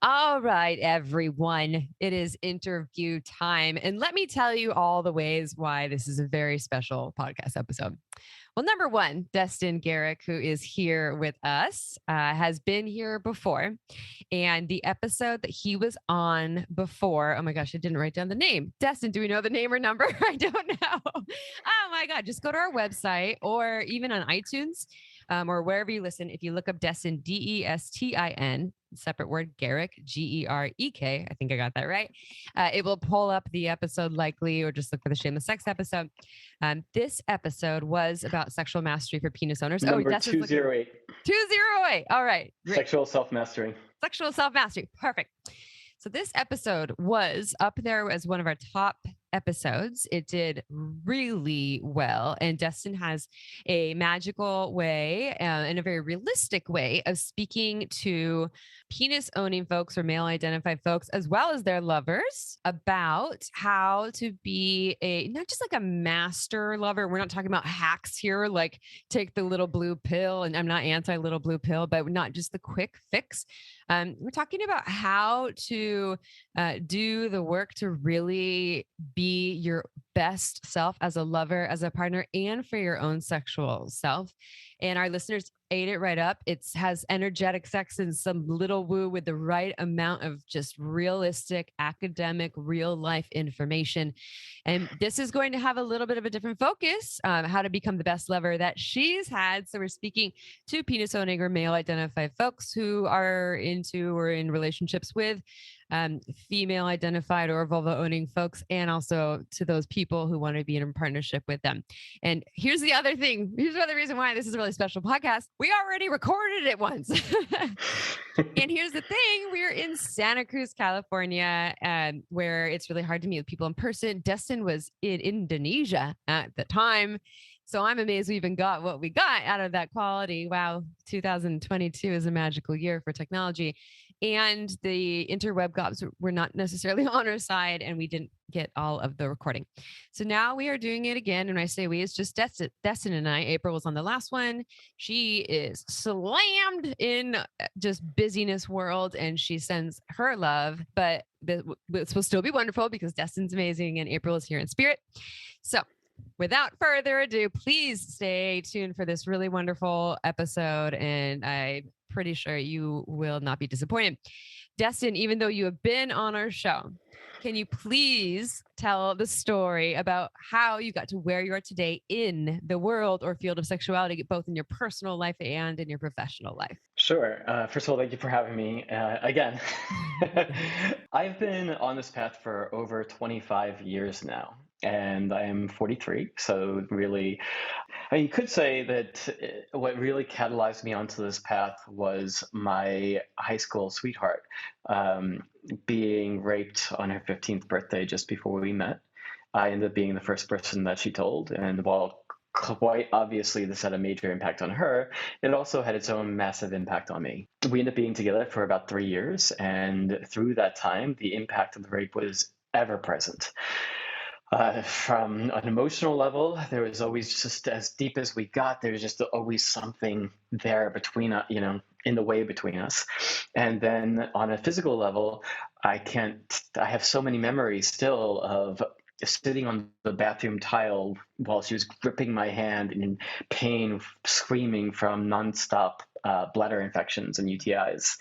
All right, everyone. It is interview time. And let me tell you all the ways why this is a very special podcast episode. Well, number one, Destin Gerek, who is here with us, has been here before. And the episode that he was on before, oh my gosh, I didn't write down the name. Destin, do we know the name or number? I don't know. Oh my God, just go to our website or even on iTunes or wherever you listen. If you look up Destin, Destin, separate word, Gerek, Gerek. I think I got that right. It will pull up the episode likely, or just look for the Shameless Sex episode. This episode was about sexual mastery for penis owners. Number 208. 208. All right. Great. Sexual self-mastery. Sexual self-mastery. Perfect. So this episode was up there as one of our top episodes. It did really well. And Destin has a magical way and a very realistic way of speaking to penis owning folks or male identified folks, as well as their lovers, about how to be not just like a master lover. We're not talking about hacks here, like take the little blue pill. And I'm not anti little blue pill, but not just the quick fix. We're talking about how to do the work to really be your best self as a lover, as a partner, and for your own sexual self. And our listeners ate it right up. It has energetic sex and some little woo with the right amount of just realistic, academic, real life information. And this is going to have a little bit of a different focus on how to become the best lover that she's had. So we're speaking to penis owning or male identified folks who are into or in relationships with female identified or vulva owning folks, and also to those people who want to be in a partnership with them. And here's the other thing. Here's the other reason why this is a really special podcast. We already recorded it once. And here's the thing. We're in Santa Cruz, California, where it's really hard to meet with people in person. Destin was in Indonesia at the time. So I'm amazed we even got what we got out of that quality. Wow, 2022 is a magical year for technology. And the interweb gods were not necessarily on our side, and we didn't get all of the recording. So now we are doing it again. And when I say we, it's just Destin and I. April was on the last one. She is slammed in just busyness world, and she sends her love. But this will still be wonderful because Destin's amazing and April is here in spirit. So without further ado, please stay tuned for this really wonderful episode. And I'm pretty sure you will not be disappointed. Destin, even though you have been on our show, can you please tell the story about how you got to where you are today in the world or field of sexuality, both in your personal life and in your professional life? Sure. First of all, thank you for having me again. I've been on this path for over 25 years now. And I am 43, so really, you could say that what really catalyzed me onto this path was my high school sweetheart being raped on her 15th birthday just before we met. I ended up being the first person that she told, and while quite obviously this had a major impact on her, it also had its own massive impact on me. We ended up being together for about 3 years, and through that time, the impact of the rape was ever present. From an emotional level, there was always, just as deep as we got, there was just always something there between, in the way between us. And then on a physical level, I have so many memories still of sitting on the bathroom tile while she was gripping my hand in pain, screaming from nonstop bladder infections and UTIs.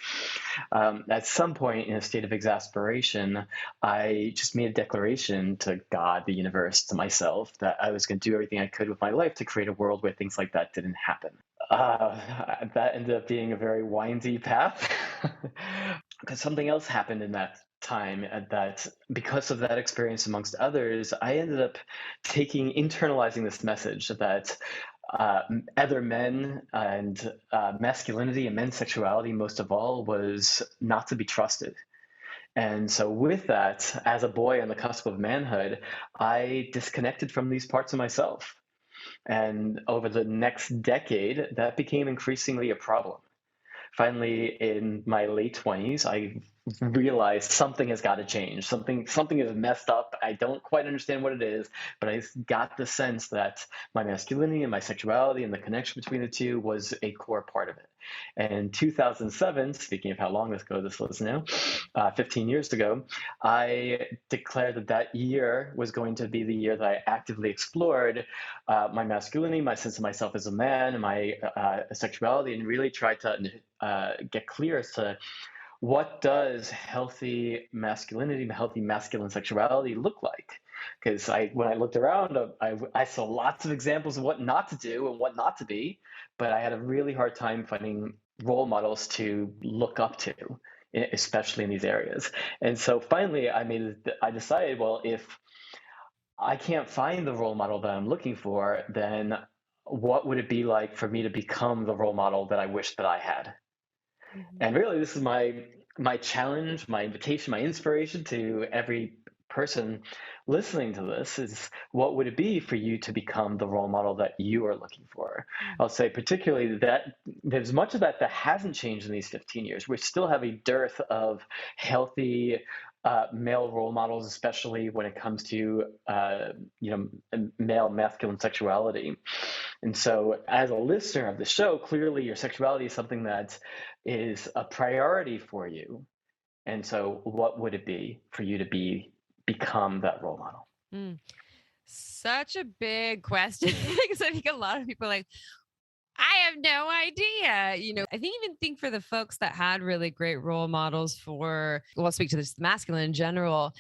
At some point in a state of exasperation, I just made a declaration to God, the universe, to myself, that I was going to do everything I could with my life to create a world where things like that didn't happen. That ended up being a very windy path because something else happened in that time that because of that experience amongst others, I ended up internalizing this message that other men and masculinity and men's sexuality, most of all, was not to be trusted. And so with that, as a boy on the cusp of manhood, I disconnected from these parts of myself. And over the next decade, that became increasingly a problem. Finally, in my late 20s, I realized something has got to change. Something is messed up. I don't quite understand what it is, but I got the sense that my masculinity and my sexuality and the connection between the two was a core part of it. And in 2007, speaking of how long ago this was now, 15 years ago, I declared that that year was going to be the year that I actively explored my masculinity, my sense of myself as a man, my sexuality, and really tried to get clear as to what does healthy masculinity, healthy masculine sexuality look like? Because when I looked around, I saw lots of examples of what not to do and what not to be, but I had a really hard time finding role models to look up to, especially in these areas. And so finally, I decided, well, if I can't find the role model that I'm looking for, then what would it be like for me to become the role model that I wish that I had? Mhm. And really, this is my challenge, my invitation, my inspiration to every person listening to this is, what would it be for you to become the role model that you are looking for? Mm. I'll say particularly that there's much of that hasn't changed in these 15 years. We still have a dearth of healthy male role models, especially when it comes to male masculine sexuality. And so, as a listener of the show, clearly your sexuality is something that is a priority for you. And so, what would it be for you to become that role model? Mm. Such a big question because I think a lot of people are like, I have no idea. I think even think for the folks that had really great role models for, well, I'll speak to this masculine in general.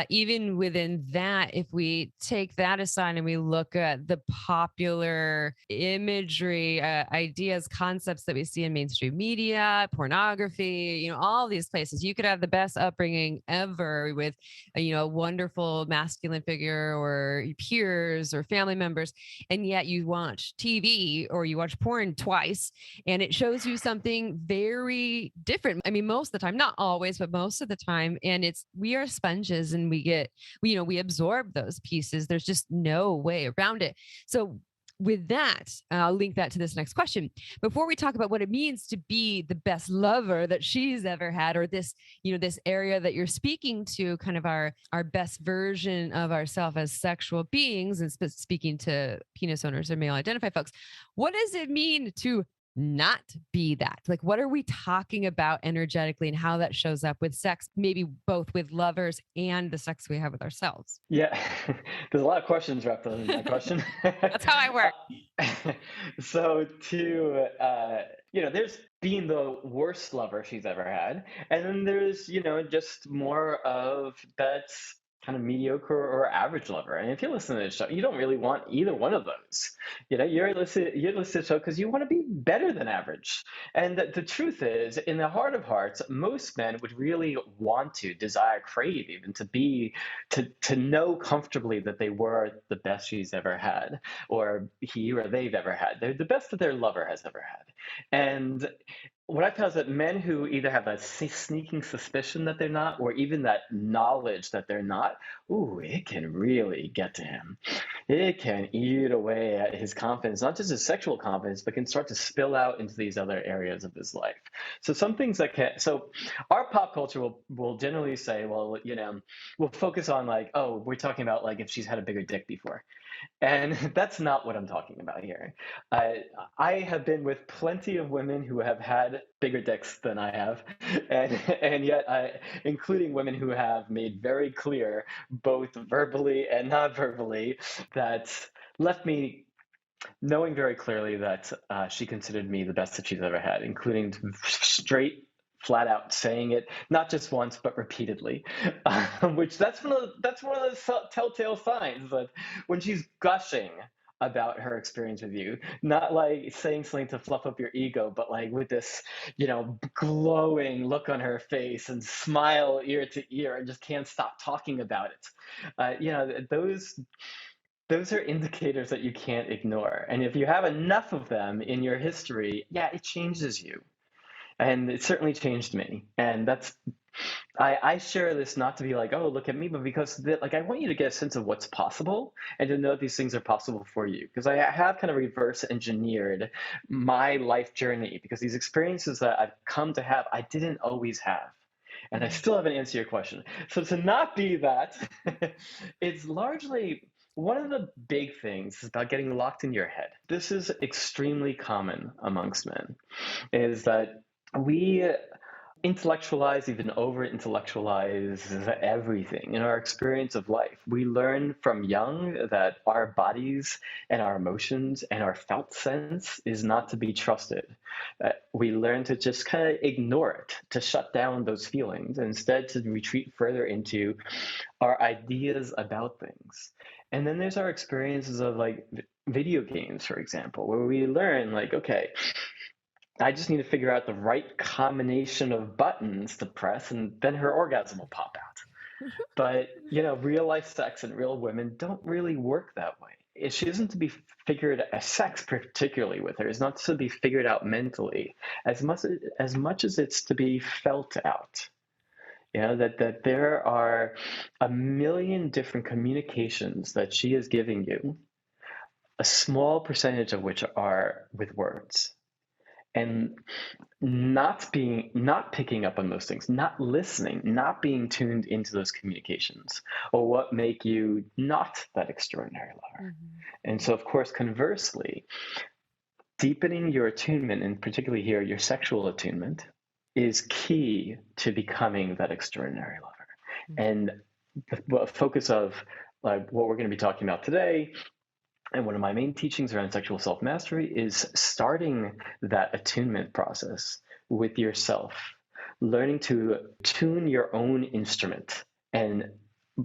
Even within that, if we take that aside and we look at the popular imagery, ideas, concepts that we see in mainstream media, pornography, all these places, you could have the best upbringing ever with, a wonderful masculine figure or peers or family members, and yet you watch TV or you watch porn twice and it shows you something very different. I mean, most of the time, not always, but most of the time. And we are sponges and we absorb those pieces. There's just no way around it. So with that, I'll link that to this next question. Before we talk about what it means to be the best lover that she's ever had, or this, this area that you're speaking to, kind of our best version of ourselves as sexual beings, and speaking to penis owners or male identified folks, what does it mean to not be that? Like, what are we talking about energetically and how that shows up with sex, maybe both with lovers and the sex we have with ourselves? Yeah, there's a lot of questions wrapped up in that question. That's how I work. So there's being the worst lover she's ever had, and then there's just more of that's kind of mediocre or average lover. And if you listen to this show, you don't really want either one of those. You're listening to the show because you want to be better than average. And the truth is, in the heart of hearts, most men would really want to desire, crave even to know comfortably that they were the best she's ever had, or he or they've ever had. They're the best that their lover has ever had. And what I found is that men who either have a sneaking suspicion that they're not, or even that knowledge that they're not, ooh, it can really get to him. It can eat away at his confidence, not just his sexual confidence, but can start to spill out into these other areas of his life. So some things so our pop culture will generally say, well, we'll focus on like, oh, we're talking about like if she's had a bigger dick before. And that's not what I'm talking about here. I have been with plenty of women who have had bigger dicks than I have, and yet, including women who have made very clear, both verbally and not verbally, that left me knowing very clearly that she considered me the best that she's ever had, including straight, flat out saying it, not just once but repeatedly. Which that's one of the telltale signs that when she's gushing about her experience with you, not like saying something to fluff up your ego, but like with this, glowing look on her face and smile ear to ear and just can't stop talking about it. Those are indicators that you can't ignore. And if you have enough of them in your history, yeah, it changes you. And it certainly changed me. And I share this not to be like, oh, look at me, but because I want you to get a sense of what's possible and to know these things are possible for you. Because I have kind of reverse engineered my life journey, because these experiences that I've come to have, I didn't always have. And I still haven't answered your question. So to not be that, it's largely One of the big things is about getting locked in your head. This is extremely common amongst men, is that we intellectualize, even over intellectualize everything in our experience of life. We learn from young that our bodies and our emotions and our felt sense is not to be trusted. We learn to just kind of ignore it, to shut down those feelings, and instead to retreat further into our ideas about things. And then there's our experiences of like video games, for example, where we learn like, okay, I just need to figure out the right combination of buttons to press, and then her orgasm will pop out. But, real life sex and real women don't really work that way. She isn't to be figured as sex, particularly with her, is not to be figured out mentally as much as it's to be felt out. That there are a million different communications that she is giving you, a small percentage of which are with words. And not picking up on those things, not listening, not being tuned into those communications, or what make you not that extraordinary lover. Mm-hmm. And so, of course, conversely, deepening your attunement, and particularly here, your sexual attunement, is key to becoming that extraordinary lover. Mm-hmm. And the focus of like what we're going to be talking about today, and one of my main teachings around sexual self-mastery, is starting that attunement process with yourself, learning to tune your own instrument. And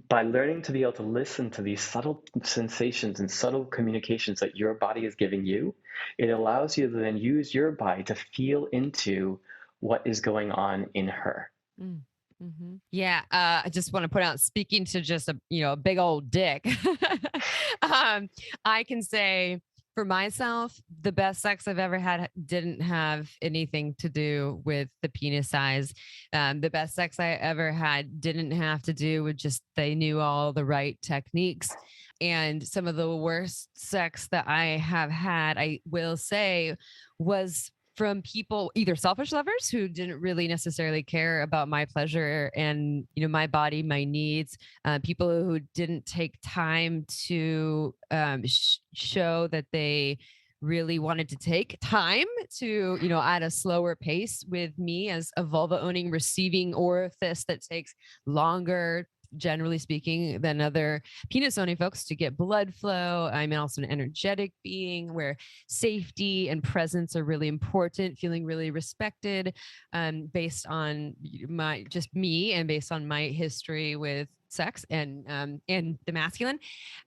by learning to be able to listen to these subtle sensations and subtle communications that your body is giving you, it allows you to then use your body to feel into what is going on in her. Mm. Mm-hmm. Yeah. I just want to put out, speaking to just a big old dick. I can say for myself, the best sex I've ever had didn't have anything to do with the penis size. The best sex I ever had didn't have to do with just, they knew all the right techniques. And some of the worst sex that I have had, I will say, was from people, either selfish lovers who didn't really necessarily care about my pleasure and, my body, my needs, people who didn't take time to show that they really wanted to take time to, at a slower pace with me as a vulva-owning receiving orifice that takes longer, generally speaking, than other penis owning folks to get blood flow. I'm also an energetic being where safety and presence are really important, feeling really respected, based on me and based on my history with sex and the masculine.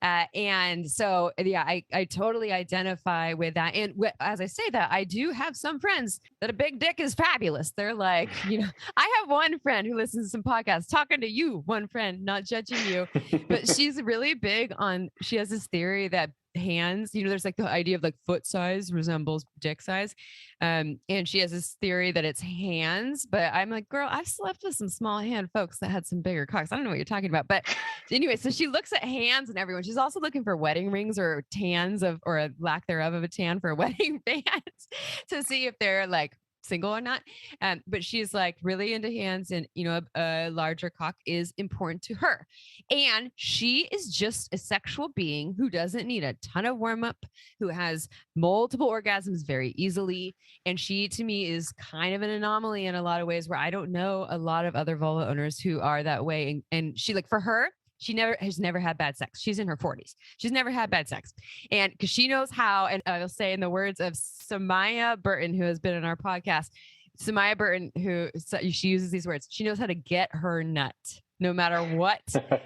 And so, yeah, I totally identify with that. And as I say that, I do have some friends that a big dick is fabulous. They're like, I have one friend who listens to some podcasts, talking to you, one friend, not judging you, but she's really big on, she has this theory that hands, there's like the idea of like foot size resembles dick size. And she has this theory that it's hands, but I'm like, girl, I've slept with some small hand folks that had some bigger cocks. I don't know what you're talking about, but anyway, so she looks at hands and everyone. She's also looking for wedding rings or tans or a lack thereof of a tan for a wedding band to see if they're like single or not. But she's like really into hands, and a larger cock is important to her. And she is just a sexual being who doesn't need a ton of warm up, who has multiple orgasms very easily. And she, to me, is kind of an anomaly in a lot of ways, where I don't know a lot of other vulva owners who are that way. And she, like, for her, she has never had bad sex. She's in her 40s. She's never had bad sex. And because she knows how, and I will say in the words of Samaya Burton, who has been in our podcast, Samaya Burton, she uses these words, she knows how to get her nut. No matter what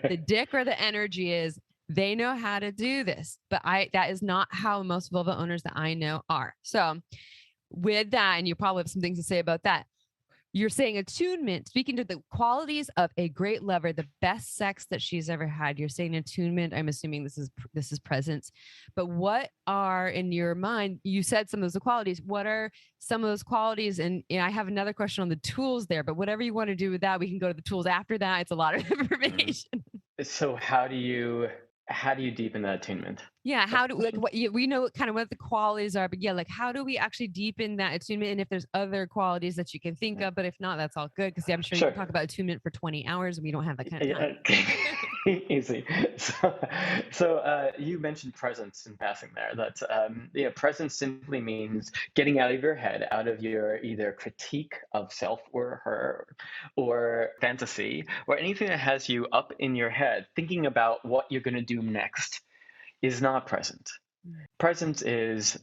the dick or the energy is, they know how to do this. But that is not how most vulva owners that I know are. So with that, and you probably have some things to say about that, you're saying attunement, speaking to the qualities of a great lover, the best sex that she's ever had. You're saying attunement. I'm assuming this is presence. But what are, in your mind, you said some of those qualities. What are some of those qualities? And I have another question on the tools there, but whatever you want to do with that, we can go to the tools after that. It's a lot of information. So how do you deepen that attunement? Yeah. We know kind of what the qualities are, but yeah, like how do we actually deepen that attunement? And if there's other qualities that you can think of, but if not, that's all good. Cause I'm sure you can talk about attunement for 20 hours and we don't have that kind of time. Easy. So you mentioned presence in passing there. That presence simply means getting out of your head, out of your either critique of self or her, or fantasy, or anything that has you up in your head, thinking about what you're going to do next, is not present. Presence is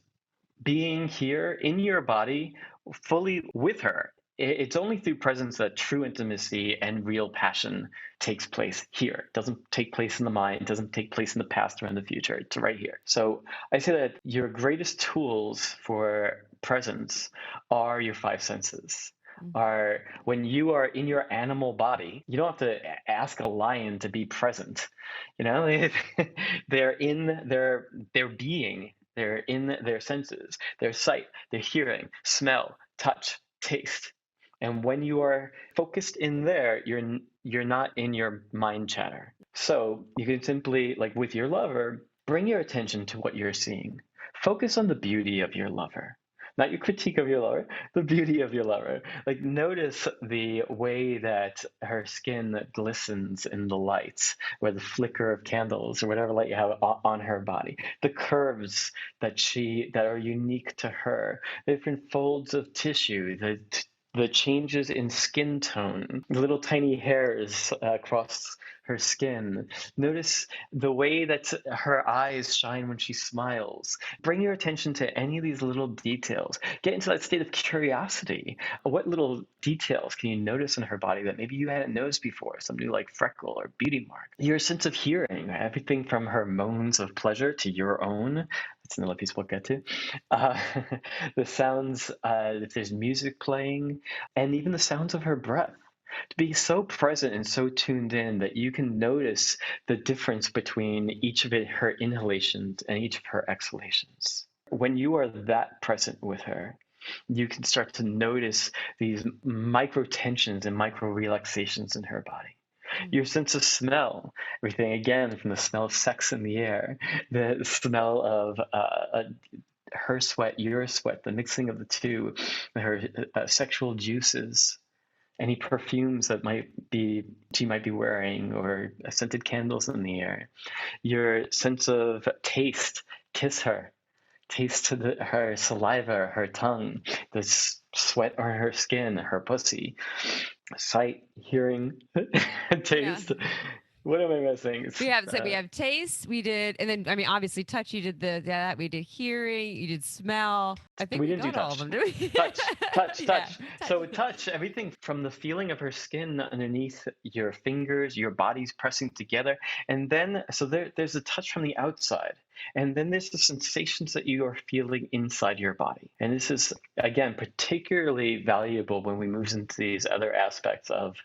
being here in your body fully with her. It's only through presence that true intimacy and real passion takes place here. It doesn't take place in the mind, it doesn't take place in the past or in the future. It's right here. So I say that your greatest tools for presence are your five senses. Are when you are in your animal body, you don't have to ask a lion to be present. You know, they're in their being. They're in their senses, their sight, their hearing, smell, touch, taste. And when you are focused in there, you're not in your mind chatter. So you can simply, like with your lover, bring your attention to what you're seeing. Focus on the beauty of your lover. Not your critique of your lover, the beauty of your lover. Like notice the way that her skin glistens in the lights, or the flicker of candles, or whatever light you have on her body. The curves that are unique to her, the different folds of tissue, the changes in skin tone, the little tiny hairs across her skin. Notice the way that her eyes shine when she smiles. Bring your attention to any of these little details. Get into that state of curiosity. What little details can you notice in her body that maybe you hadn't noticed before? Some new like freckle or beauty mark. Your sense of hearing, everything from her moans of pleasure to your own. That's another piece we'll get to. The sounds, if there's music playing, and even the sounds of her breath. To be so present and so tuned in that you can notice the difference between each of her inhalations and each of her exhalations. When you are that present with her, you can start to notice these micro tensions and micro relaxations in her body. Your sense of smell, everything again from the smell of sex in the air, the smell of her sweat, your sweat, the mixing of the two, her sexual juices, any perfumes that she might be wearing, or scented candles in the air. Your sense of taste, kiss her, taste her saliva, her tongue, the sweat on her skin, her pussy. Sight, hearing, taste. Yeah. What am I missing? We have taste. We did, and then I mean, obviously, touch. You did that. We did hearing. You did smell. I think we we didn't do got all touch. of them, did we? Touch. Yeah, So touch, everything from the feeling of her skin underneath your fingers, your bodies pressing together, and then there's a touch from the outside, and then there's the sensations that you are feeling inside your body. And this is again particularly valuable when we move into these other aspects of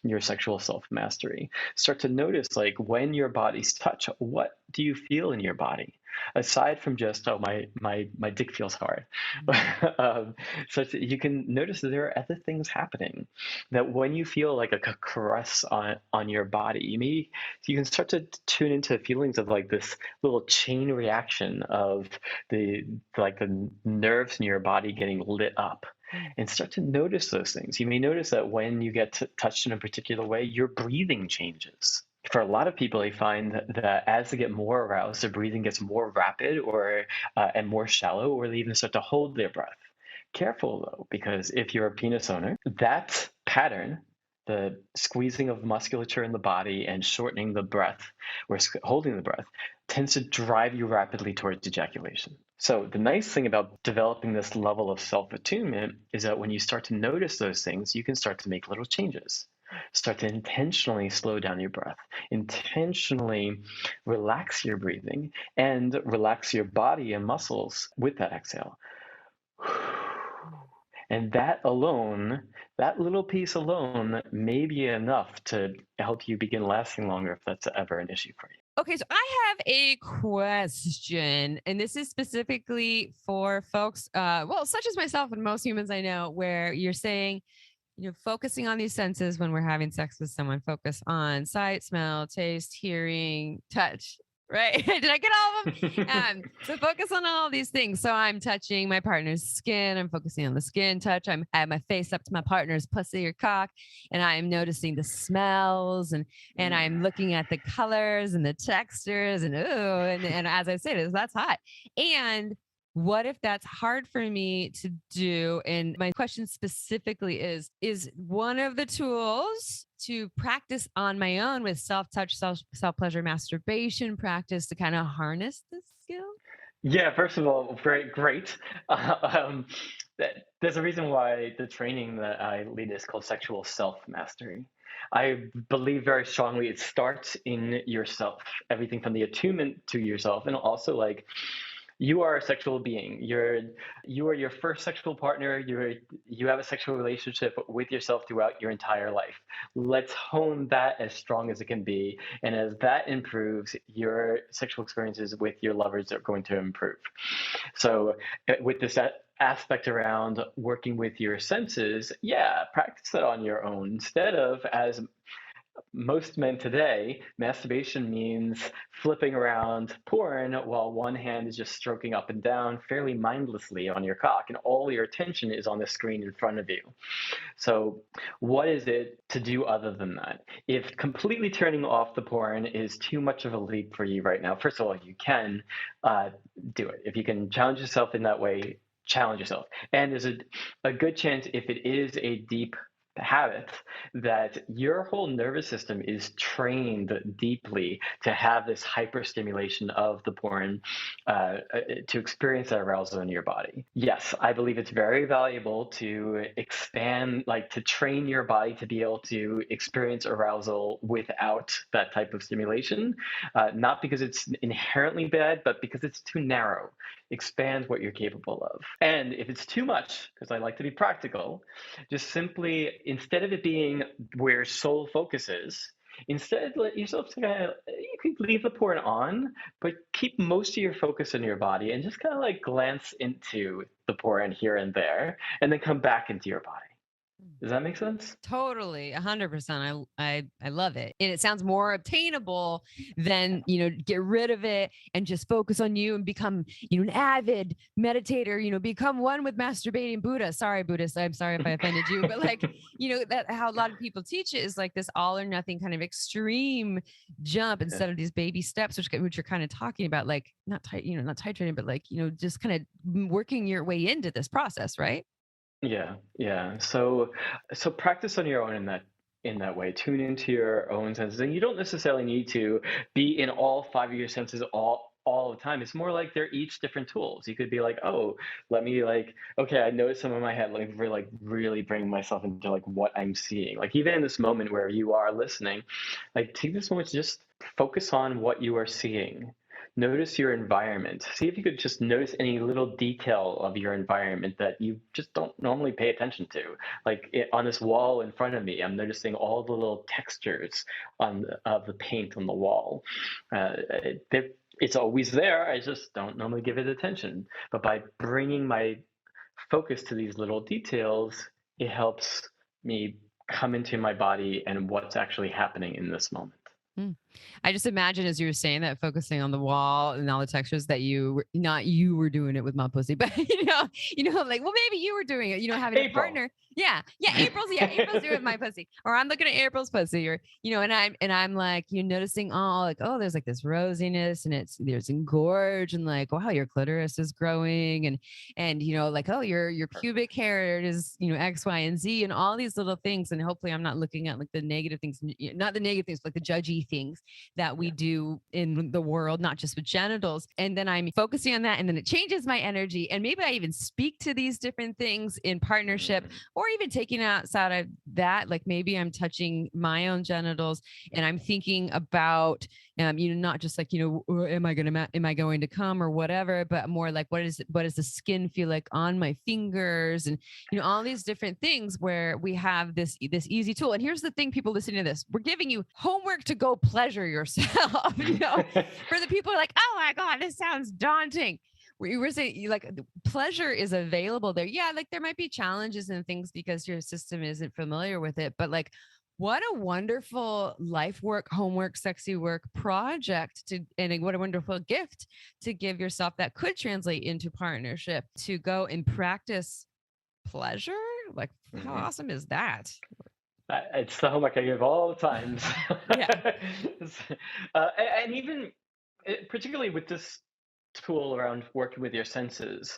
your sexual self-mastery. Start to notice, like, when your bodies touch, what do you feel in your body? Aside from just, oh, my dick feels hard. So you can notice that there are other things happening, that when you feel like a caress on your body, you can start to tune into feelings of like this little chain reaction of the nerves in your body getting lit up, and start to notice those things. You may notice that when you get touched in a particular way, your breathing changes. For a lot of people, they find that as they get more aroused, their breathing gets more rapid and more shallow, or they even start to hold their breath. Careful though, because if you're a penis owner, that pattern, the squeezing of musculature in the body and shortening the breath, or holding the breath, tends to drive you rapidly towards ejaculation. So the nice thing about developing this level of self-attunement is that when you start to notice those things, you can start to make little changes. Start to intentionally slow down your breath, intentionally relax your breathing, and relax your body and muscles with that exhale. And that alone, that little piece alone, may be enough to help you begin lasting longer if that's ever an issue for you. Okay, so I have a question, and this is specifically for folks, such as myself and most humans I know, where you're saying, focusing on these senses when we're having sex with someone, focus on sight, smell, taste, hearing, touch. Right? Did I get all of them? So focus on all these things. So I'm touching my partner's skin. I'm focusing on the skin touch. I have my face up to my partner's pussy or cock, and I'm noticing the smells and I'm looking at the colors and the textures and and as I say this, that's hot. And what if that's hard for me to do? And my question specifically is one of the tools to practice on my own with self-touch, self-pleasure masturbation practice to kind of harness this skill? Yeah, first of all, great. Um, there's a reason why the training that I lead is called sexual self mastery. I believe very strongly it starts in yourself, everything from the attunement to yourself, and also like you are a sexual being. You are your first sexual partner. You have a sexual relationship with yourself throughout your entire life. Let's hone that as strong as it can be. And as that improves, your sexual experiences with your lovers are going to improve. So with this aspect around working with your senses, yeah, practice that on your own instead of, as most men today, masturbation means flipping around porn while one hand is just stroking up and down fairly mindlessly on your cock, and all your attention is on the screen in front of you. So, what is it to do other than that? If completely turning off the porn is too much of a leap for you right now, first of all, you can do it. If you can challenge yourself in that way, challenge yourself. And there's a good chance, if it is a deep habit, that your whole nervous system is trained deeply to have this hyperstimulation of the porn to experience that arousal in your body. Yes, I believe it's very valuable to expand, like to train your body to be able to experience arousal without that type of stimulation, not because it's inherently bad, but because it's too narrow. Expand what you're capable of. And if it's too much, because I like to be practical, just simply, instead of it being where sole focus is, instead let yourself kind of, you can leave the porn on, but keep most of your focus in your body and just kind of like glance into the porn here and there, and then come back into your body. Does that make sense? Totally, 100%. I love it, and it sounds more obtainable than get rid of it and just focus on you and become an avid meditator. Become one with masturbating Buddha. Sorry, Buddhist. I'm sorry if I offended you, but like that how a lot of people teach it is like this all or nothing kind of extreme jump instead of these baby steps, which you're kind of talking about, like not titrating, but like just kind of working your way into this process, right? Yeah. So practice on your own in that way. Tune into your own senses, and you don't necessarily need to be in all five of your senses all the time. It's more like they're each different tools. You could be like, oh, let me like, okay, I noticed some in my head. Let me really bring myself into like what I'm seeing. Like even in this moment where you are listening, like take this moment to just focus on what you are seeing. Notice your environment. See if you could just notice any little detail of your environment that you just don't normally pay attention to. Like on this wall in front of me, I'm noticing all the little textures of the paint on the wall. It's always there. I just don't normally give it attention. But by bringing my focus to these little details, it helps me come into my body and what's actually happening in this moment. I just imagine as you were saying that, focusing on the wall and all the textures, that not you were doing it with my pussy, but like, well, maybe you were doing it, having a partner. Yeah. April's doing it with my pussy, or I'm looking at April's pussy, or, and I'm like, you're noticing all like, oh, there's like this rosiness and there's engorge, and like, wow, your clitoris is growing, and, like, oh, your pubic hair is, X, Y, and Z, and all these little things. And hopefully I'm not looking at like the negative things, not the negative things, but like the judgy things that we do in the world, not just with genitals. And then I'm focusing on that, and then it changes my energy. And maybe I even speak to these different things in partnership, or even taking outside of that. Like maybe I'm touching my own genitals and I'm thinking about, not just like, am I going to come or whatever, but more like, what does the skin feel like on my fingers? And, all these different things where we have this easy tool. And here's the thing, people listening to this, we're giving you homework to go pleasure yourself. For the people who are like, oh my God, this sounds daunting. We were saying like pleasure is available there. Yeah, like there might be challenges and things because your system isn't familiar with it, but like What a wonderful life work, homework, sexy work project and what a wonderful gift to give yourself that could translate into partnership, to go and practice pleasure. Like, how Mhm. awesome is that? It's the homework I give all the times. Yeah. And even particularly with this tool around working with your senses,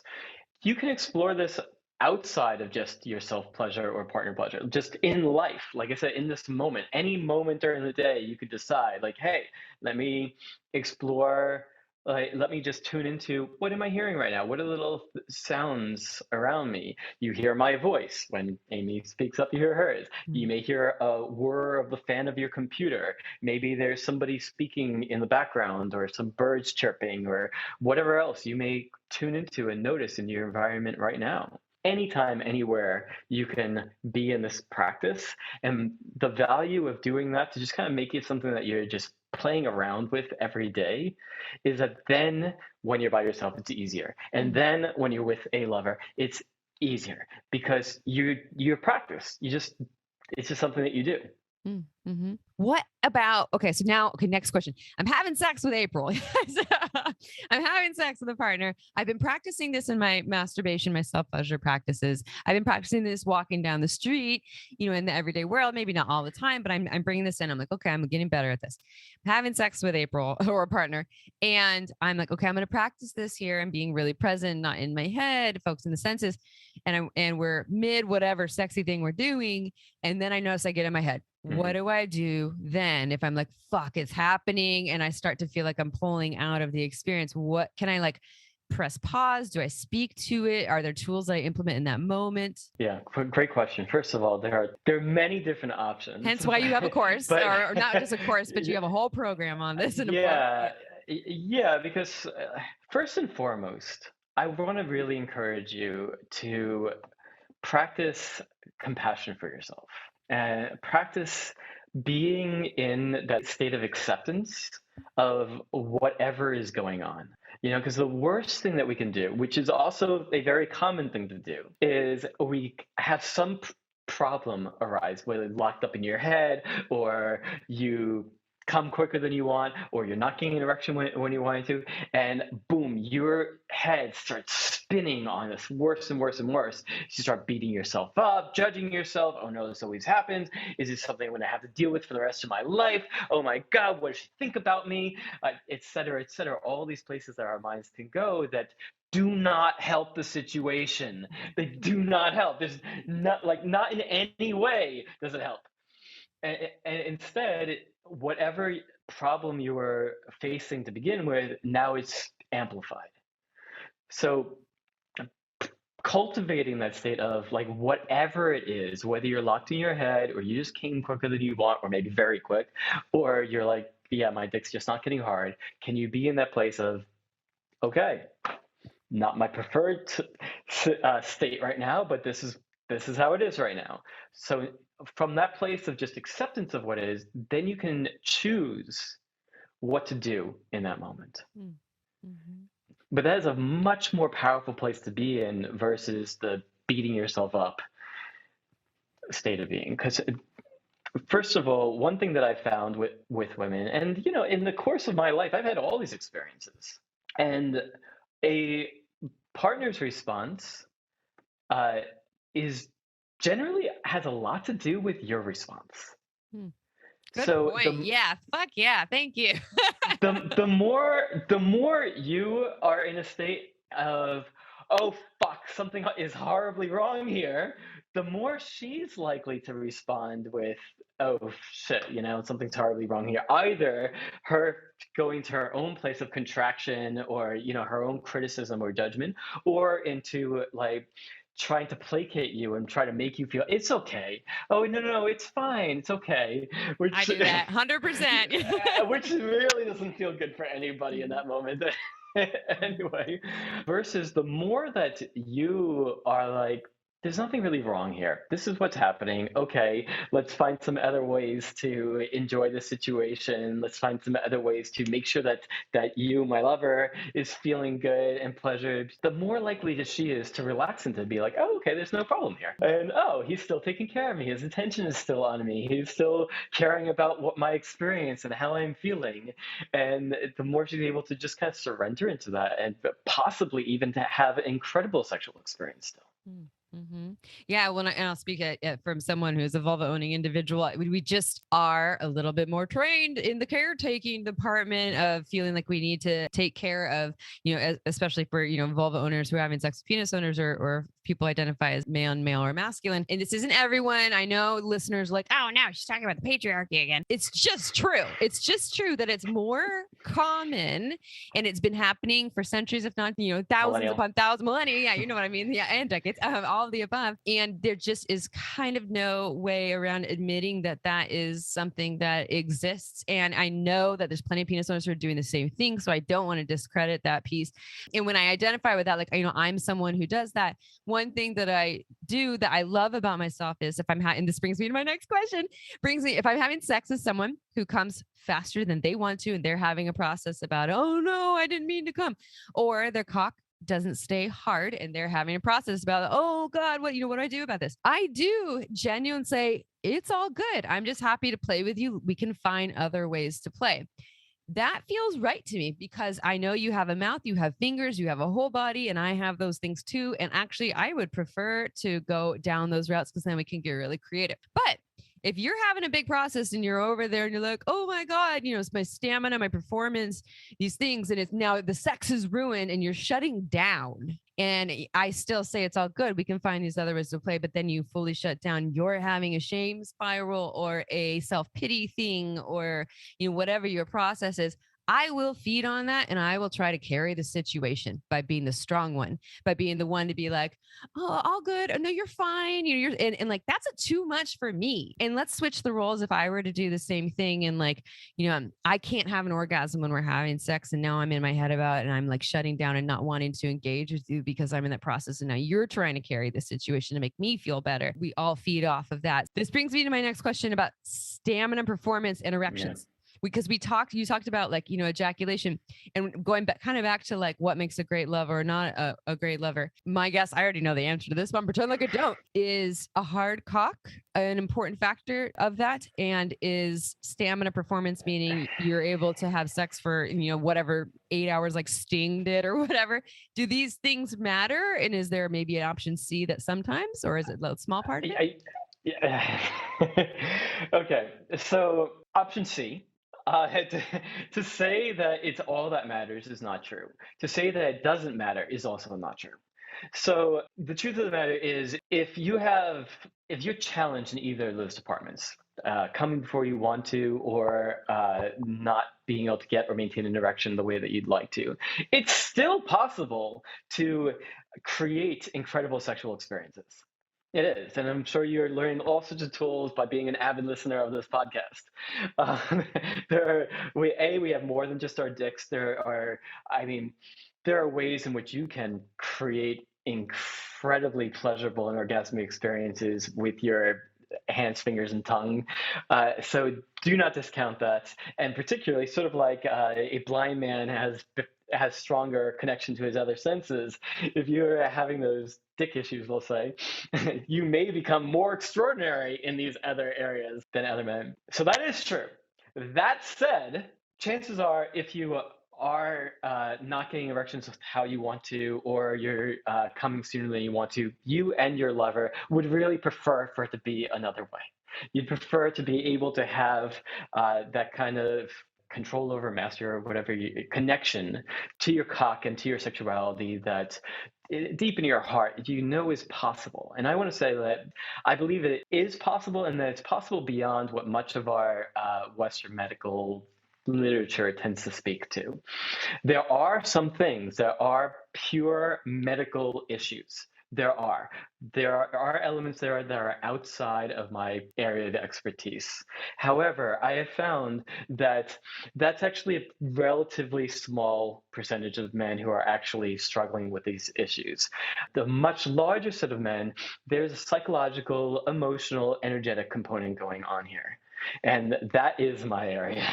you can explore this outside of just your self pleasure or partner pleasure, just in life. Like I said, in this moment, any moment during the day, you could decide, like, hey, let me explore. Like, let me just tune into what am I hearing right now? What are the little sounds around me? You hear my voice when Amy speaks up, you hear hers. You may hear a whir of the fan of your computer. Maybe there's somebody speaking in the background or some birds chirping or whatever else you may tune into and notice in your environment right now. Anytime, anywhere, you can be in this practice. And the value of doing that to just kind of make it something that you're just playing around with every day is that then when you're by yourself, it's easier. And then when you're with a lover, it's easier because you're practice. It's just something that you do. Mm-hmm. What about, okay, so now, okay, next question. I'm having sex with April. I'm having sex with a partner. I've been practicing this in my masturbation, my self-pleasure practices. I've been practicing this walking down the street, in the everyday world, maybe not all the time, but I'm bringing this in. I'm like, okay, I'm getting better at this. I'm having sex with April or a partner. And I'm like, okay, I'm going to practice this here. I'm being really present, not in my head, focusing the senses. And we're mid whatever sexy thing we're doing. And then I notice I get in my head. What do I do then if I'm like, fuck, it's happening and I start to feel like I'm pulling out of the experience? What can I like press pause? Do I speak to it? Are there tools that I implement in that moment? Yeah, great question. First of all, there are many different options. Hence why you have a course, but or not just a course, but you have a whole program on this in a book. yeah, yeah, because first and foremost, I want to really encourage you to practice compassion for yourself and practice being in that state of acceptance of whatever is going on. Because the worst thing that we can do, which is also a very common thing to do, is we have some problem arise, whether it's locked up in your head or you come quicker than you want, or you're not getting an erection when you want to, and boom, your head starts spinning on this worse and worse and worse. You start beating yourself up, judging yourself. Oh no, this always happens. Is this something I'm going to have to deal with for the rest of my life? Oh my God, what does she think about me? Et cetera, et cetera. All these places that our minds can go that do not help the situation. They do not help. There's not in any way does it help. And instead, whatever problem you were facing to begin with, now it's amplified. So cultivating that state of like whatever it is, whether you're locked in your head or you just came quicker than you want, or maybe very quick, or you're like, yeah, my dick's just not getting hard. Can you be in that place of, okay, not my preferred state right now, but this is how it is right now. So from that place of just acceptance of what it is, then you can choose what to do in that moment. Mm-hmm. But that is a much more powerful place to be in versus the beating yourself up state of being. Because first of all, one thing that I found with women, and in the course of my life, I've had all these experiences, and a partner's response is generally has a lot to do with your response. Good point. Yeah. Fuck yeah. Thank you. the more you are in a state of, oh fuck, something is horribly wrong here, the more she's likely to respond with, oh shit, something's horribly wrong here. Either her going to her own place of contraction or her own criticism or judgment, or into like trying to placate you and try to make you feel it's okay. Oh no, it's fine, it's okay. Which I do that 100%. Which really doesn't feel good for anybody in that moment. Anyway, versus the more that you are like, there's nothing really wrong here. This is what's happening. Okay, let's find some other ways to enjoy the situation. Let's find some other ways to make sure that you, my lover, is feeling good and pleasured. The more likely that she is to relax and to be like, oh, okay, there's no problem here. And oh, he's still taking care of me. His attention is still on me. He's still caring about what my experience and how I'm feeling. And the more she's able to just kind of surrender into that and possibly even to have an incredible sexual experience still. Mm-hmm. Yeah, and I'll speak from someone who's a vulva-owning individual. We just are a little bit more trained in the caretaking department of feeling like we need to take care of, especially for, vulva owners who are having sex with penis owners or people identify as male or masculine. And this isn't everyone. I know listeners like, oh no, she's talking about the patriarchy again. It's just true. It's just true that it's more common and it's been happening for centuries, if not, thousands upon thousands, millennia. Yeah, you know what I mean? Yeah, and decades, all of the above. And there just is kind of no way around admitting that that is something that exists. And I know that there's plenty of penis owners who are doing the same thing. So I don't want to discredit that piece. And when I identify with that, like, I'm someone who does that. One thing that I do that I love about myself is if I'm and this brings me to my next question, if I'm having sex with someone who comes faster than they want to, and they're having a process about, oh no, I didn't mean to come, or their cock doesn't stay hard and they're having a process about, oh God, what do I do about this? I do genuinely say, it's all good. I'm just happy to play with you. We can find other ways to play. That feels right to me because I know you have a mouth, you have fingers, you have a whole body, and I have those things too. And actually, I would prefer to go down those routes because then we can get really creative. But if you're having a big process and you're over there and you're like, oh my God, it's my stamina, my performance, these things, and it's now the sex is ruined and you're shutting down. And I still say it's all good. We can find these other ways to play, but then you fully shut down. You're having a shame spiral or a self-pity thing or, whatever your process is. I will feed on that and I will try to carry the situation by being the strong one, by being the one to be like, oh, all good. Oh, no, you're fine. You're and like, that's too much for me. And let's switch the roles. If I were to do the same thing and like, I can't have an orgasm when we're having sex. And now I'm in my head about it and I'm like shutting down and not wanting to engage with you because I'm in that process. And now you're trying to carry the situation to make me feel better. We all feed off of that. This brings me to my next question about stamina, performance, and erections. Yeah. Because you talked about like, ejaculation and going back to like what makes a great lover or not a great lover. My guess, I already know the answer to this one, pretend like I don't, is a hard cock an important factor of that? And is stamina performance, meaning you're able to have sex for, whatever 8 hours like Sting did or whatever. Do these things matter? And is there maybe an option C that sometimes, or is it a small part of it? Yeah. Okay. So option C. To say that it's all that matters is not true. To say that it doesn't matter is also not true. So the truth of the matter is, if you're challenged in either of those departments, coming before you want to, or not being able to get or maintain an erection the way that you'd like to, it's still possible to create incredible sexual experiences. It is, and I'm sure you're learning all sorts of tools by being an avid listener of this podcast. We have more than just our dicks. There are ways in which you can create incredibly pleasurable and orgasmic experiences with your hands, fingers, and tongue. So do not discount that. And particularly, sort of like a blind man has stronger connection to his other senses. If you're having those dick issues, we'll say, you may become more extraordinary in these other areas than other men. So that is true. That said, chances are, if you are not getting erections how you want to, or you're coming sooner than you want to, you and your lover would really prefer for it to be another way. You'd prefer to be able to have that kind of control over, master, or whatever connection to your cock and to your sexuality that deep in your heart is possible. And I want to say that I believe it is possible, and that it's possible beyond what much of our Western medical literature tends to speak to. There are some things that are pure medical issues There are. There are elements there that are outside of my area of expertise. However, I have found that that's actually a relatively small percentage of men who are actually struggling with these issues. The much larger set of men, there's a psychological, emotional, energetic component going on here. And that is my area.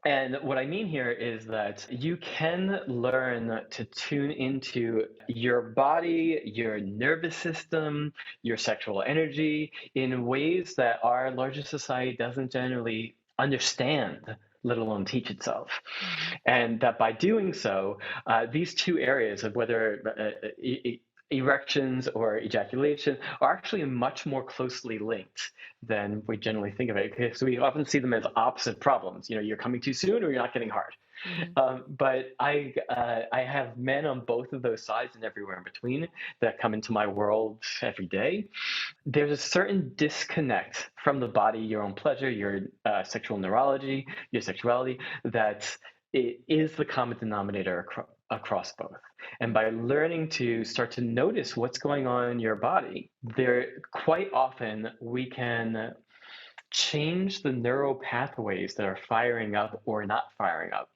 And what I mean here is that you can learn to tune into your body, your nervous system, your sexual energy in ways that our larger society doesn't generally understand, let alone teach itself. And that by doing so, these two areas of whether erections or ejaculation are actually much more closely linked than we generally think of it. Because we often see them as opposite problems. You're coming too soon or you're not getting hard. But I have men on both of those sides and everywhere in between that come into my world every day. There's a certain disconnect from the body, your own pleasure, your sexual neurology, your sexuality, that it is the common denominator across both. And by learning to start to notice what's going on in your body, there quite often we can change the neural pathways that are firing up or not firing up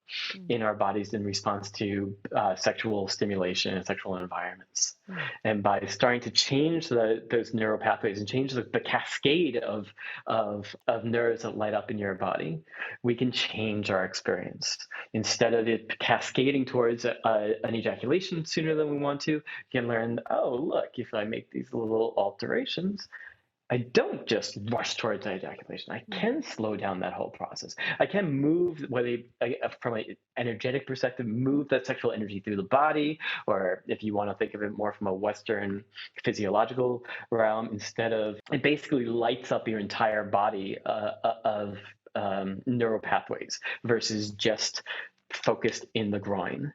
in our bodies in response to sexual stimulation and sexual environments. And by starting to change those neural pathways and change the cascade of nerves that light up in your body, we can change our experience. Instead of it cascading towards an ejaculation sooner than we want to, you can learn, oh, look, if I make these little alterations, I don't just rush towards ejaculation. I can slow down that whole process. I can move, from an energetic perspective, move that sexual energy through the body, or if you want to think of it more from a Western physiological realm, it basically lights up your entire body of neural pathways versus just focused in the groin.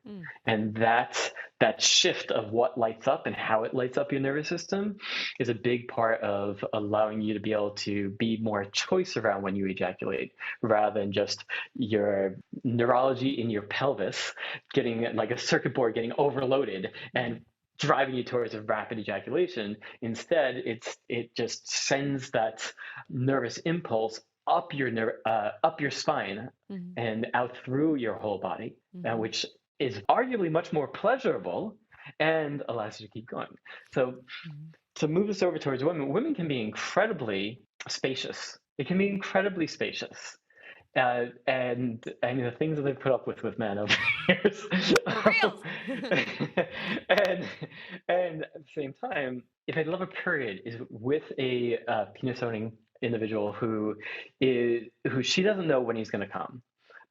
And that shift of what lights up and how it lights up your nervous system is a big part of allowing you to be able to be more choice around when you ejaculate, rather than just your neurology in your pelvis getting like a circuit board getting overloaded and driving you towards a rapid ejaculation. Instead, it just sends that nervous impulse up your spine and out through your whole body, which is arguably much more pleasurable and allows you to keep going. So to move this over towards women can be incredibly spacious. It can be incredibly spacious. And the things that they've put up with men over the years. For real. and at the same time, if I love a period is with a penis owning individual who she doesn't know when he's going to come,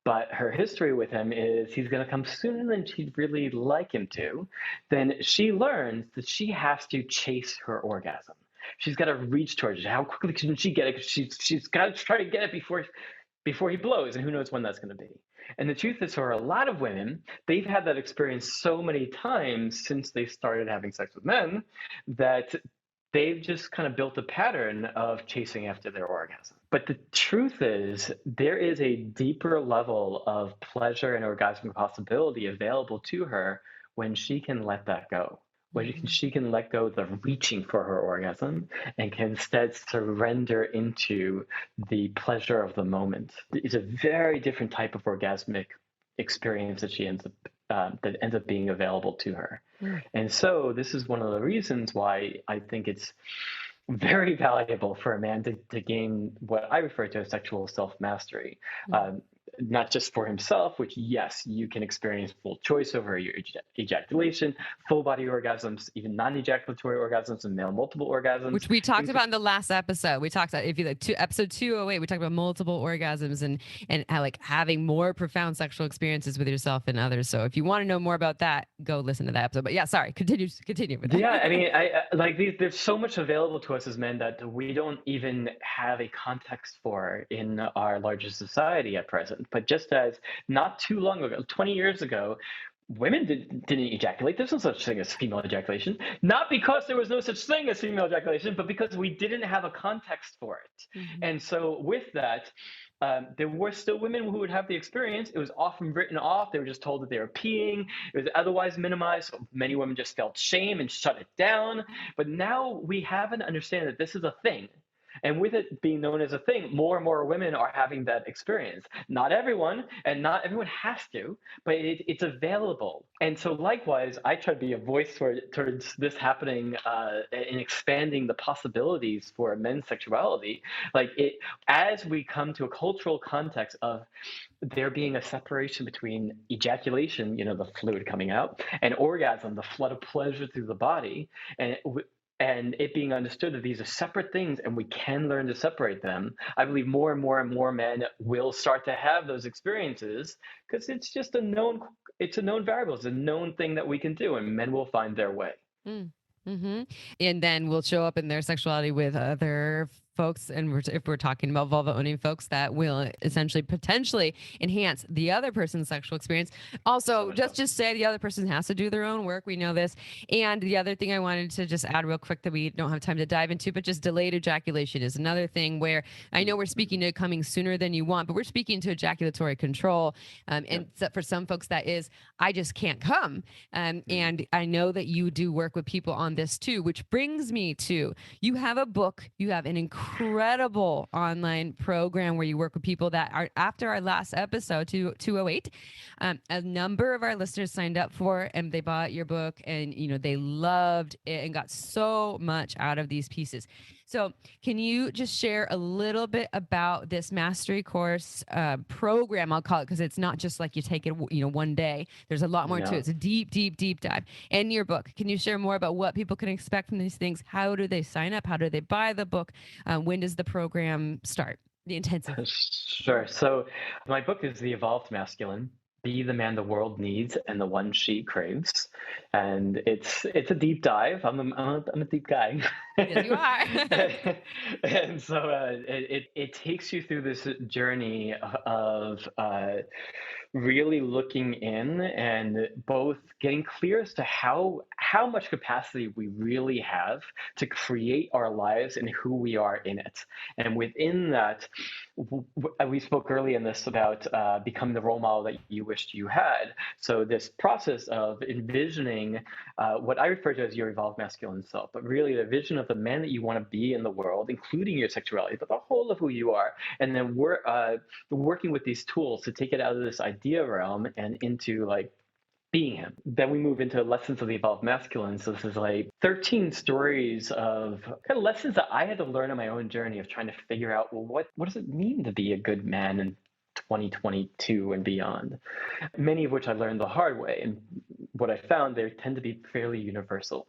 but her history with him is he's going to come sooner than she'd really like him to, then she learns that she has to chase her orgasm. She's got to reach towards it. How quickly can she get it? She's got to try to get it before he blows, and who knows when that's going to be. And the truth is, for a lot of women, they've had that experience so many times since they started having sex with men that they've just kind of built a pattern of chasing after their orgasm. But the truth is, there is a deeper level of pleasure and orgasmic possibility available to her when she can let that go. When she can let go of the reaching for her orgasm and can instead surrender into the pleasure of the moment. It's a very different type of orgasmic experience that that ends up being available to her. And so this is one of the reasons why I think it's very valuable for a man to gain what I refer to as sexual self-mastery. Not just for himself, which, yes, you can experience full choice over your ejaculation, full body orgasms, even non-ejaculatory orgasms, and male multiple orgasms. Which we talked about in the last episode. We talked about, if you like, episode 208, we talked about multiple orgasms and how, like, having more profound sexual experiences with yourself and others. So if you want to know more about that, go listen to that episode. But yeah, sorry, continue with that. Yeah, I mean, there's so much available to us as men that we don't even have a context for in our larger society at present. But just as not too long ago, 20 years ago, women didn't ejaculate. There's no such thing as female ejaculation. Not because there was no such thing as female ejaculation, but because we didn't have a context for it. And so with that, there were still women who would have the experience. It was often written off. They were just told that they were peeing. It was otherwise minimized. So many women just felt shame and shut it down. But now we have an understanding that this is a thing. And with it being known as a thing, more and more women are having that experience. Not everyone, and not everyone has to, but it's available. And so, likewise, I try to be a voice towards this happening and expanding the possibilities for men's sexuality. Like it, as we come to a cultural context of there being a separation between ejaculation, the fluid coming out, and orgasm, the flood of pleasure through the body, and it being understood that these are separate things and we can learn to separate them. I believe more and more and more men will start to have those experiences because it's a known variable. It's a known thing that we can do, and men will find their way. Mm-hmm. And then we'll show up in their sexuality with other folks. And if we're talking about vulva-owning folks, that will essentially potentially enhance the other person's sexual experience. Also, just say the other person has to do their own work. We know this. And the other thing I wanted to just add real quick that we don't have time to dive into, but just delayed ejaculation is another thing where I know we're speaking to coming sooner than you want, but we're speaking to ejaculatory control. And so for some folks, that is, I just can't come. And I know that you do work with people on this too, which brings me to, you have a book, you have an incredible online program where you work with people that are, after our last episode, 208, a number of our listeners signed up for, and they bought your book, and they loved it and got so much out of these pieces. So can you just share a little bit about this mastery course program, I'll call it, because it's not just like you take it, one day. There's a lot more to it. It's a deep, deep, deep dive. In your book, can you share more about what people can expect from these things? How do they sign up? How do they buy the book? When does the program start? The intensive. Sure. So my book is The Evolved Masculine: Be the Man the World Needs and the One She Craves. And it's a deep dive. I'm a deep guy. Yes, you are. And so it takes you through this journey of really looking in and both getting clear as to how much capacity we really have to create our lives and who we are in it. And within that, we spoke earlier in this about becoming the role model that you wished you had. So this process of envisioning what I refer to as your evolved masculine self, but really the vision of the man that you want to be in the world, including your sexuality, but the whole of who you are. And then we're working with these tools to take it out of this idea realm and into like being him. Then we move into lessons of the evolved masculine. So this is like 13 stories of kind of lessons that I had to learn on my own journey of trying to figure out, well, what does it mean to be a good man in 2022 and beyond? Many of which I learned the hard way. And what I found, they tend to be fairly universal.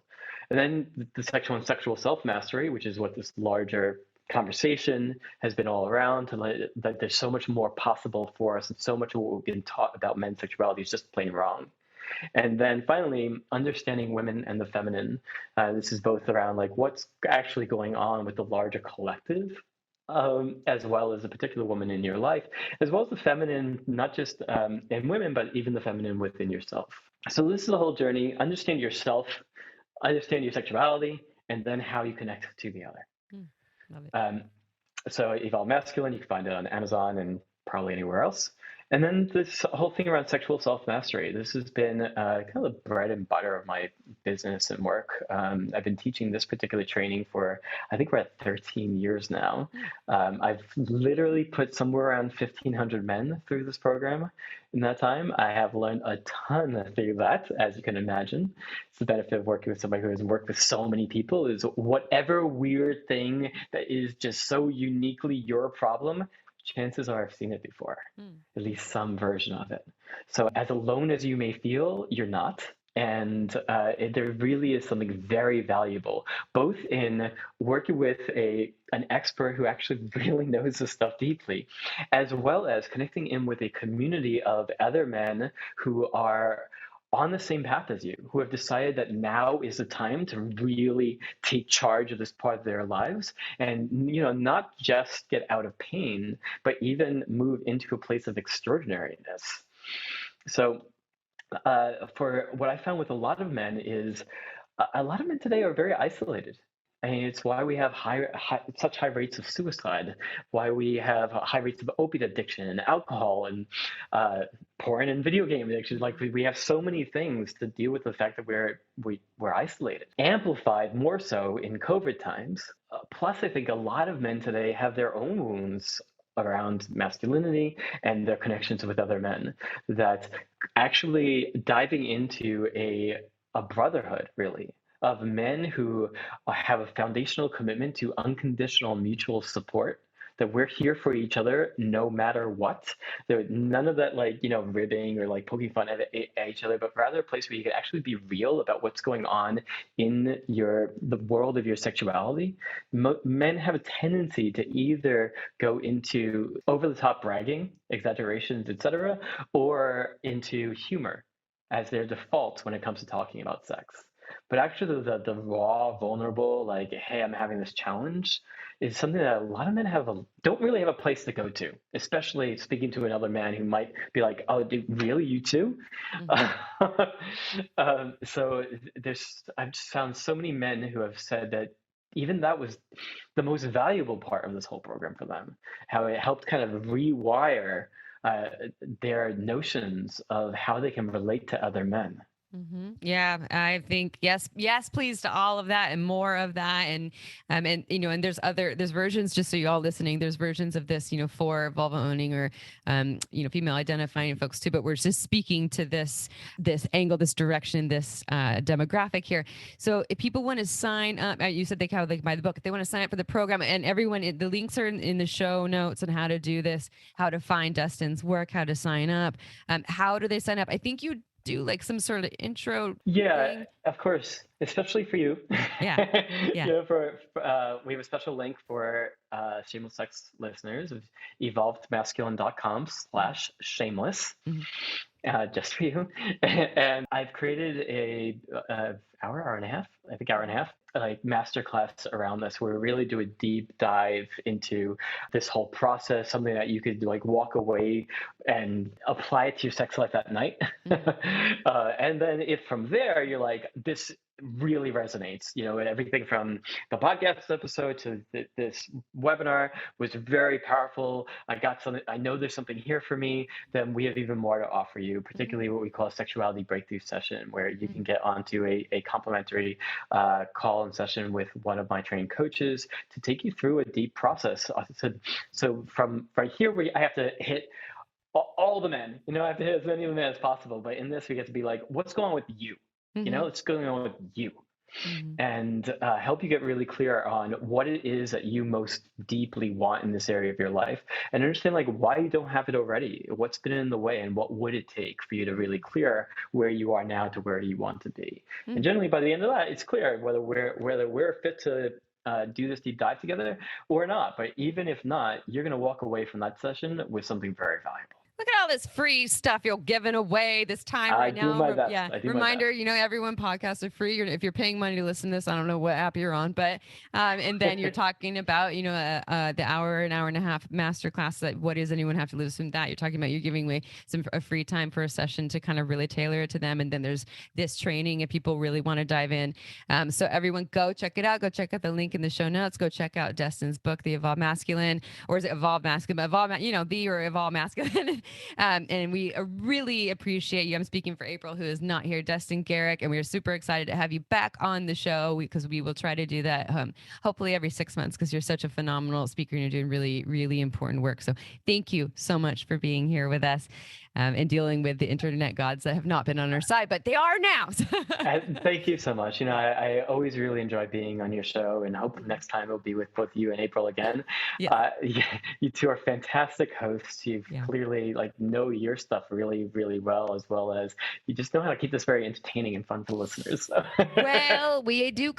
And then the section on sexual self-mastery, which is what this larger conversation has been all around, that there's so much more possible for us, and so much of what we've been taught about men's sexuality is just plain wrong. And then finally, understanding women and the feminine. This is both around like what's actually going on with the larger collective, as well as a particular woman in your life, as well as the feminine, not just in women, but even the feminine within yourself. So this is the whole journey. Understand yourself, understand your sexuality, and then how you connect to the other. Love it. So Evolved Masculine, you can find it on Amazon and probably anywhere else. And then this whole thing around sexual self-mastery. This has been kind of the bread and butter of my business and work. I've been teaching this particular training for, I think we're at 13 years now. I've literally put somewhere around 1,500 men through this program in that time. I have learned a ton through that, as you can imagine. It's the benefit of working with somebody who has worked with so many people, is whatever weird thing that is just so uniquely your problem, chances are I've seen it before, at least some version of it. So as alone as you may feel, you're not. And there really is something very valuable, both in working with an expert who actually really knows this stuff deeply, as well as connecting in with a community of other men who are on the same path as you, who have decided that now is the time to really take charge of this part of their lives and, not just get out of pain, but even move into a place of extraordinariness. So for what I found with a lot of men is a lot of men today are very isolated. I mean, it's why we have such high rates of suicide, why we have high rates of opiate addiction and alcohol and uh, porn and video game addiction. Like we have so many things to deal with the fact that we're isolated, amplified more so in COVID times. Plus, I think a lot of men today have their own wounds around masculinity and their connections with other men, that actually diving into a brotherhood, really, of men who have a foundational commitment to unconditional mutual support, that we're here for each other no matter what. There none of that, like, ribbing or like poking fun at each other, but rather a place where you can actually be real about what's going on in the world of your sexuality. Men have a tendency to either go into over the top bragging, exaggerations, etc., or into humor as their default when it comes to talking about sex. But actually, the raw, vulnerable, like, hey, I'm having this challenge, is something that a lot of men don't really have a place to go to, especially speaking to another man who might be like, oh, dude, really, you too? So I've just found so many men who have said that even that was the most valuable part of this whole program for them, how it helped kind of rewire uh, their notions of how they can relate to other men. Yeah, I think yes, yes, please to all of that and more of that, and and there's versions, just so you all listening, there's versions of this, for vulva owning or female identifying folks too. But we're just speaking to this angle, this direction, this demographic here. So if people want to sign up, you said how they can buy the book. If they want to sign up for the program, and everyone, the links are in the show notes on how to do this, how to find Destin's work, how to sign up. How do they sign up? I think you do like some sort of intro Yeah, thing. of course, especially for you. Yeah. We have a special link for shameless sex listeners of evolvedmasculine.com/shameless, just for you. And I've created a hour and a half, I think hour and a half, like masterclass around this, where we really do a deep dive into this whole process, something that you could like walk away and apply it to your sex life at night. And then if from there you're like, this really resonates, everything from the podcast episode to this webinar was very powerful. I know there's something here for me. Then we have even more to offer you, particularly what we call a sexuality breakthrough session, where you can get onto a complimentary call and session with one of my trained coaches to take you through a deep process. So from right here, I have to hit all the men, I have to hit as many of the men as possible. But in this, we get to be like, what's going on with you? What's going on with you? And help you get really clear on what it is that you most deeply want in this area of your life, and understand like why you don't have it already, what's been in the way, and what would it take for you to really clear where you are now to where you want to be. And generally by the end of that, it's clear whether we're fit to do this deep dive together or not. But even if not, you're going to walk away from that session with something very valuable. Look at all this free stuff you're giving away this time right now. I do my best. Yeah. Reminder, everyone, podcasts are free. If you're paying money to listen to this, I don't know what app you're on, but and then you're talking about, the hour and a half masterclass. That what does anyone have to listen to that? You're talking about you're giving away a free time for a session to kind of really tailor it to them. And then there's this training if people really want to dive in. So everyone go check it out. Go check out the link in the show notes. Go check out Destin's book, The Evolved Masculine, or is it Evolved Masculine? Evolved, the or Evolved Masculine. And we really appreciate you. I'm speaking for April, who is not here, Destin Gerek, and we are super excited to have you back on the show because we will try to do that hopefully every 6 months, because you're such a phenomenal speaker and you're doing really, really important work. So thank you so much for being here with us and dealing with the internet gods that have not been on our side, but they are now. Thank you so much. I always really enjoy being on your show, and hope next time it'll be with both you and April again. Yeah. You two are fantastic hosts. You've clearly know your stuff really, really well as you just know how to keep this very entertaining and fun for listeners. So. Well, we do,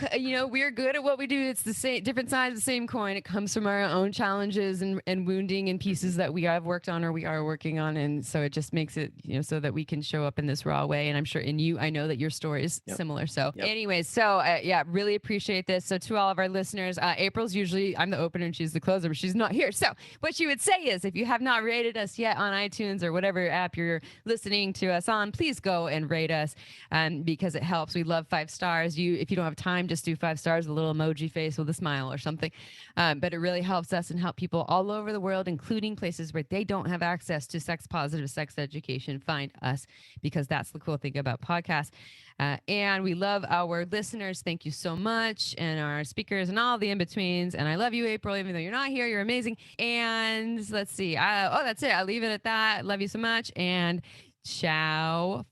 we're good at what we do. It's the same, different sides of the same coin. It comes from our own challenges and wounding and pieces that we have worked on or we are working on. And so it just just makes it, so that we can show up in this raw way. And I'm sure I know that your story is similar. So anyways, so yeah, really appreciate this. So to all of our listeners, April's usually, I'm the opener and she's the closer, but she's not here. So what she would say is, if you have not rated us yet on iTunes or whatever app you're listening to us on, please go and rate us, because it helps. We love 5 stars. If you don't have time, just do 5 stars, a little emoji face with a smile or something. But it really helps us and help people all over the world, including places where they don't have access to sex positive sex education, find us, because that's the cool thing about podcasts. And we love our listeners. Thank you so much. And our speakers and all the in-betweens. And I love you, April, even though you're not here. You're amazing. And let's see. That's it. I'll leave it at that. Love you so much. And ciao